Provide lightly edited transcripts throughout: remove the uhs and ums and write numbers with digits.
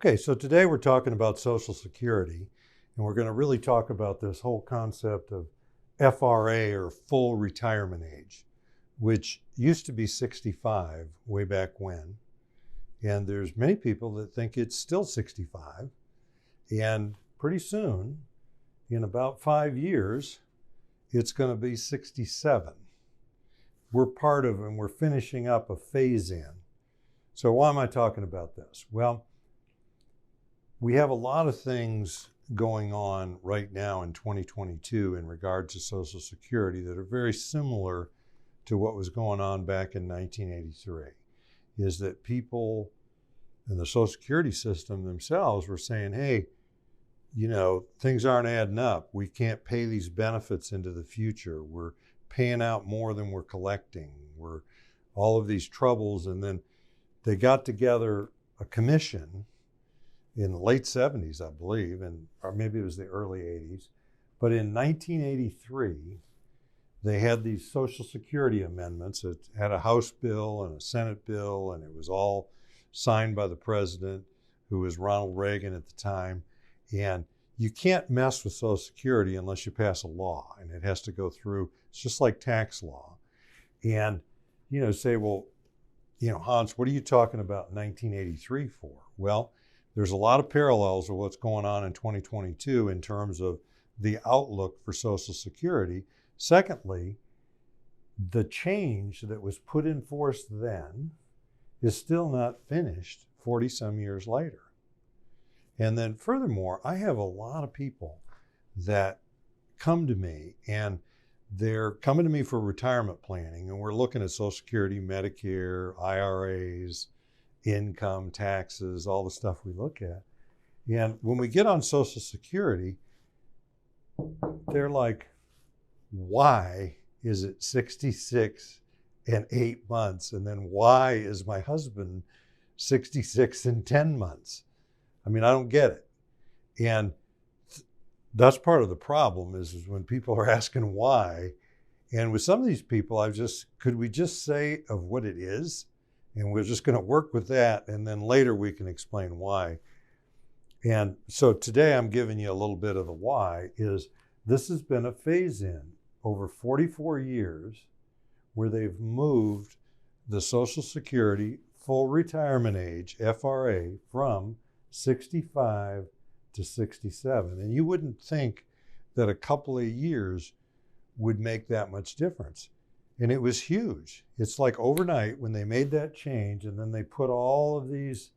Okay, so today we're talking about Social Security, and we're going to really talk about this whole concept of FRA, or full retirement age, which used to be 65 way back when. And there's many people that think it's still 65. And pretty soon, in about 5 years, it's going to be 67. We're part of, and we're finishing up a phase in. So why am I talking about this? Well, we have a lot of things going on right now in 2022 in regard to Social Security that are very similar to what was going on back in 1983. Is that people in the Social Security system themselves were saying, hey, things aren't adding up. We can't pay these benefits into the future. We're paying out more than we're collecting. We're all of these troubles. And then they got together a commission in the late 70s, I believe, or maybe it was the early 80s. But in 1983, they had these Social Security amendments. It had a House bill and a Senate bill, and it was all signed by the president, who was Ronald Reagan at the time. And you can't mess with Social Security unless you pass a law, and it has to go through. It's just like tax law. And, say, well, Hans, what are you talking about 1983 for? Well, there's a lot of parallels with what's going on in 2022 in terms of the outlook for Social Security. Secondly, the change that was put in force then is still not finished 40 some years later. And then furthermore, I have a lot of people that come to me, and they're coming to me for retirement planning, and we're looking at Social Security, Medicare, IRAs, income, taxes, all the stuff we look at. And when we get on Social Security, they're like, why is it 66 and 8 months? And then why is my husband 66 and 10 months? I mean, I don't get it. And that's part of the problem is when people are asking why. And with some of these people, could we just say of what it is? And we're just going to work with that, and then later we can explain why. And so today I'm giving you a little bit of the why. Is this has been a phase in over 44 years where they've moved the Social Security full retirement age, FRA, from 65 to 67. And you wouldn't think that a couple of years would make that much difference. And it was huge. It's like overnight when they made that change, and then they put all of these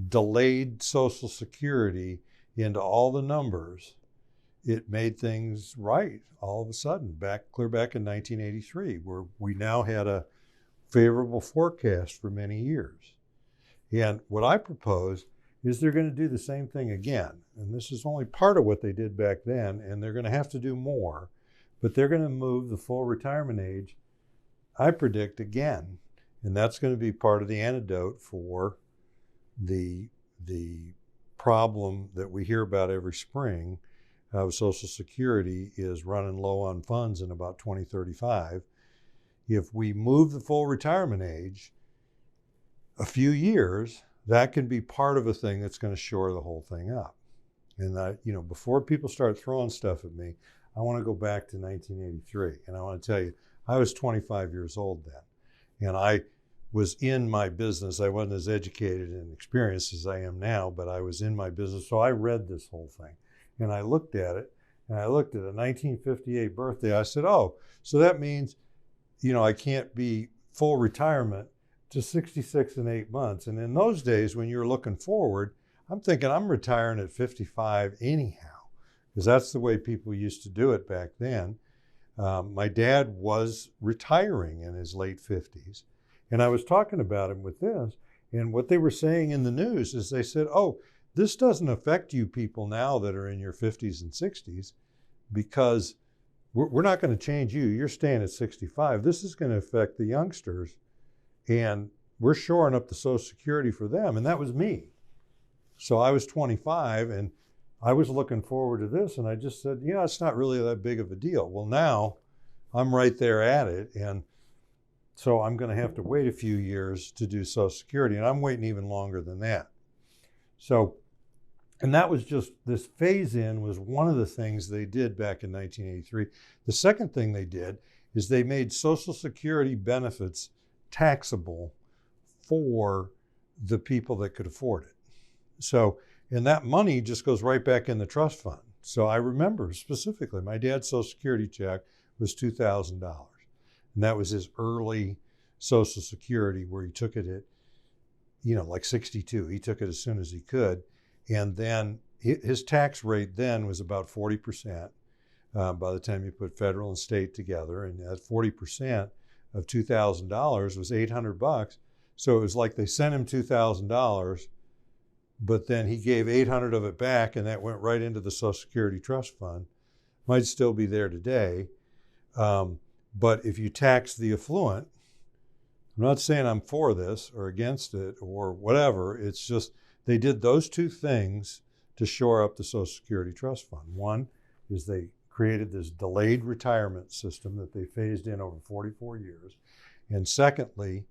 delayed Social Security into all the numbers. It made things right all of a sudden, clear back in 1983, where we now had a favorable forecast for many years. And what I propose is they're going to do the same thing again. And this is only part of what they did back then, and they're going to have to do more. But they're going to move the full retirement age, I predict, again. And that's going to be part of the antidote for the problem that we hear about every spring of Social Security is running low on funds in about 2035. If we move the full retirement age a few years, that can be part of a thing that's going to shore the whole thing up. And before people start throwing stuff at me, I want to go back to 1983. And I want to tell you, I was 25 years old then. And I was in my business. I wasn't as educated and experienced as I am now, but I was in my business. So I read this whole thing. And I looked at it, and I looked at a 1958 birthday. I said, oh, so that means, I can't be full retirement to 66 and 8 months. And in those days, when you're looking forward, I'm thinking I'm retiring at 55 anyhow, because that's the way people used to do it back then. My dad was retiring in his late 50s, and I was talking about him with this, and what they were saying in the news is they said, oh, this doesn't affect you people now that are in your 50s and 60s, because we're not going to change you. You're staying at 65. This is going to affect the youngsters, and we're shoring up the Social Security for them. And that was me. So I was 25, and I was looking forward to this, and I just said, it's not really that big of a deal. Well, now I'm right there at it, and so I'm going to have to wait a few years to do Social Security, and I'm waiting even longer than that. So, and that was just, this phase in was one of the things they did back in 1983. The second thing they did is they made Social Security benefits taxable for the people that could afford it. So, and that money just goes right back in the trust fund. So I remember specifically, my dad's Social Security check was $2,000. And that was his early Social Security, where he took it at, like 62. He took it as soon as he could. And then his tax rate then was about 40% by the time you put federal and state together. And that 40% of $2,000 was $800. So it was like they sent him $2,000, but then he gave 800 of it back, and that went right into the Social Security Trust Fund. Might still be there today. But if you tax the affluent, I'm not saying I'm for this or against it or whatever. It's just they did those two things to shore up the Social Security Trust Fund. One is they created this delayed retirement system that they phased in over 44 years. And secondly,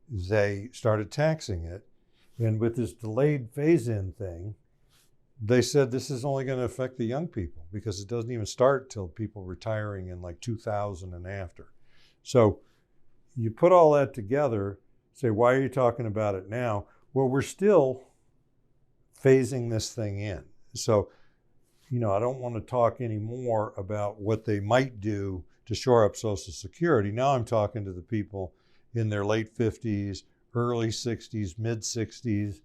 they started taxing it. And with this delayed phase-in thing, they said this is only going to affect the young people because it doesn't even start till people retiring in like 2000 and after. So you put all that together, say, why are you talking about it now? Well, we're still phasing this thing in. So, I don't want to talk anymore about what they might do to shore up Social Security. Now I'm talking to the people in their late 50s, early 60s, mid 60s,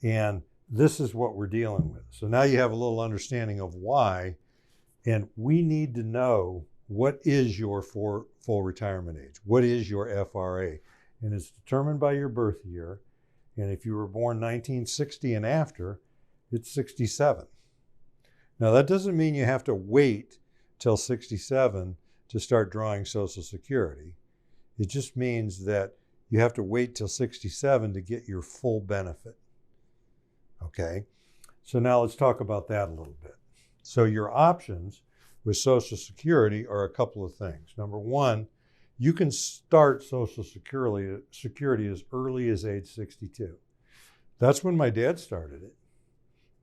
and this is what we're dealing with. So now you have a little understanding of why, and we need to know what is your full retirement age? What is your FRA? And it's determined by your birth year. And if you were born 1960 and after, it's 67. Now that doesn't mean you have to wait till 67 to start drawing Social Security. It just means that you have to wait till 67 to get your full benefit. Okay, so now let's talk about that a little bit. So your options with Social Security are a couple of things. Number one, you can start Social Security as early as age 62. That's when my dad started it.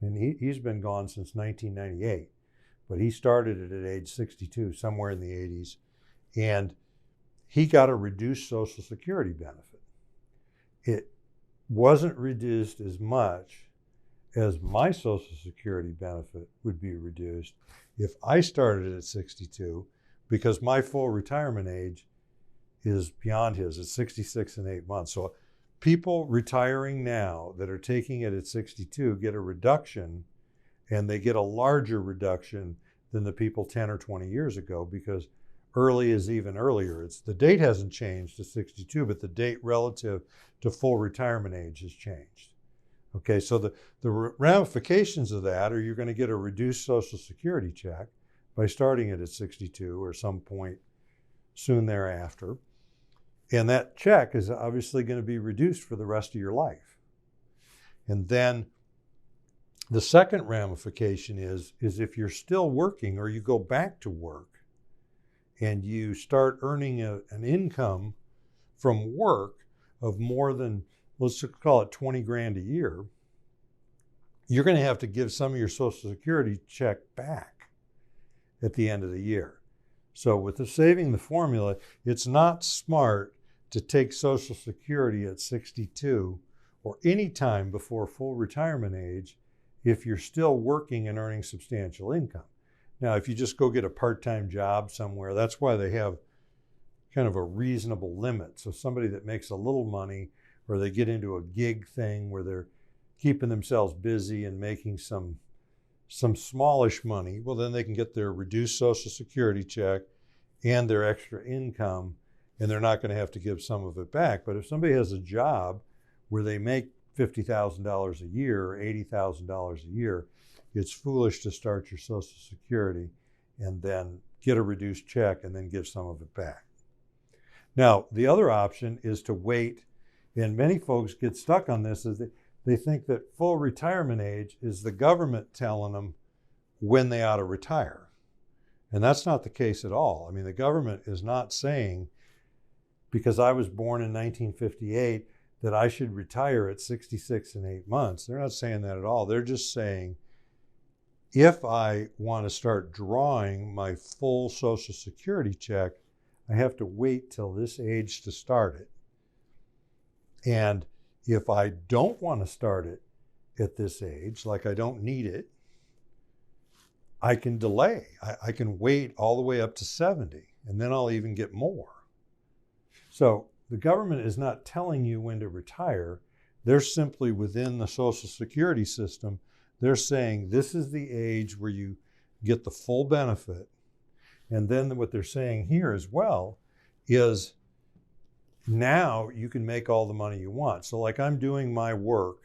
And he's been gone since 1998. But he started it at age 62, somewhere in the 80s. And he got a reduced Social Security benefit. It wasn't reduced as much as my Social Security benefit would be reduced if I started at 62, because my full retirement age is beyond his. It's 66 and 8 months. So people retiring now that are taking it at 62 get a reduction, and they get a larger reduction than the people 10 or 20 years ago, because early is even earlier. The date hasn't changed to 62, but the date relative to full retirement age has changed. Okay, so the ramifications of that are you're going to get a reduced Social Security check by starting it at 62 or some point soon thereafter. And that check is obviously going to be reduced for the rest of your life. And then the second ramification is if you're still working or you go back to work and you start earning an income from work of more than, let's call it 20 grand a year, you're going to have to give some of your Social Security check back at the end of the year. So with the saving the formula, it's not smart to take Social Security at 62 or any time before full retirement age if you're still working and earning substantial income. Now, if you just go get a part-time job somewhere, that's why they have kind of a reasonable limit. So somebody that makes a little money, or they get into a gig thing where they're keeping themselves busy and making some smallish money, well, then they can get their reduced Social Security check and their extra income, and they're not going to have to give some of it back. But if somebody has a job where they make $50,000 a year or $80,000 a year, it's foolish to start your Social Security and then get a reduced check and then give some of it back. Now, the other option is to wait, and many folks get stuck on this, is they think that full retirement age is the government telling them when they ought to retire. And that's not the case at all. I mean, the government is not saying, because I was born in 1958, that I should retire at 66 and 8 months. They're not saying that at all. They're just saying, if I want to start drawing my full Social Security check, I have to wait till this age to start it. And if I don't want to start it at this age, like I don't need it, I can delay. I can wait all the way up to 70, and then I'll even get more. So the government is not telling you when to retire. They're simply within the Social Security system. They're saying this is the age where you get the full benefit. And then what they're saying here as well is now you can make all the money you want. So like I'm doing my work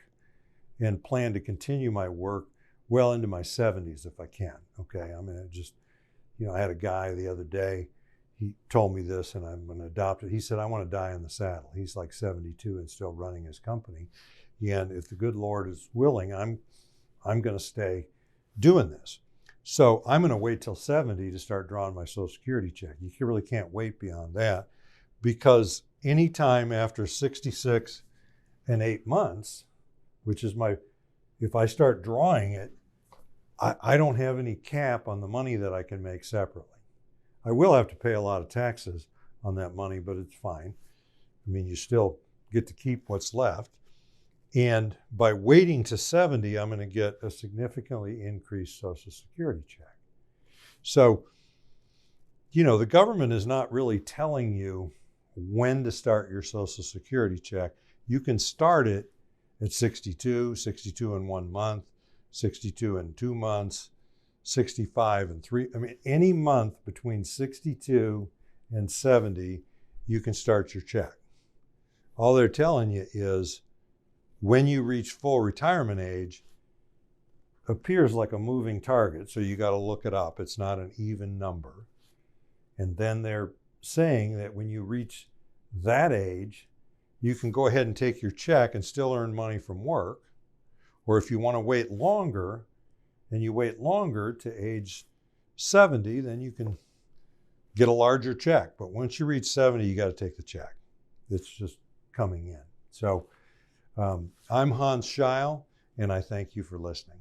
and plan to continue my work well into my 70s if I can. Okay, I'm gonna just, I had a guy the other day, he told me this, and I'm gonna adopt it. He said, I want to die in the saddle. He's like 72 and still running his company. And if the good Lord is willing, I'm gonna stay doing this. So I'm gonna wait till 70 to start drawing my Social Security check. You really can't wait beyond that, because anytime after 66 and 8 months, which is if I start drawing it, I don't have any cap on the money that I can make separately. I will have to pay a lot of taxes on that money, but it's fine. I mean, you still get to keep what's left. And by waiting to 70, I'm going to get a significantly increased Social Security check. So, the government is not really telling you when to start your Social Security check. You can start it at 62 in 1 month, 62 in 2 months, 65 in 3. I mean, any month between 62 and 70, you can start your check. All they're telling you is when you reach full retirement age, appears like a moving target. So you got to look it up. It's not an even number. And then they're saying that when you reach that age, you can go ahead and take your check and still earn money from work. Or if you want to wait longer, and you wait longer to age 70, then you can get a larger check. But once you reach 70, you got to take the check. It's just coming in. So I'm Hans Scheil, and I thank you for listening.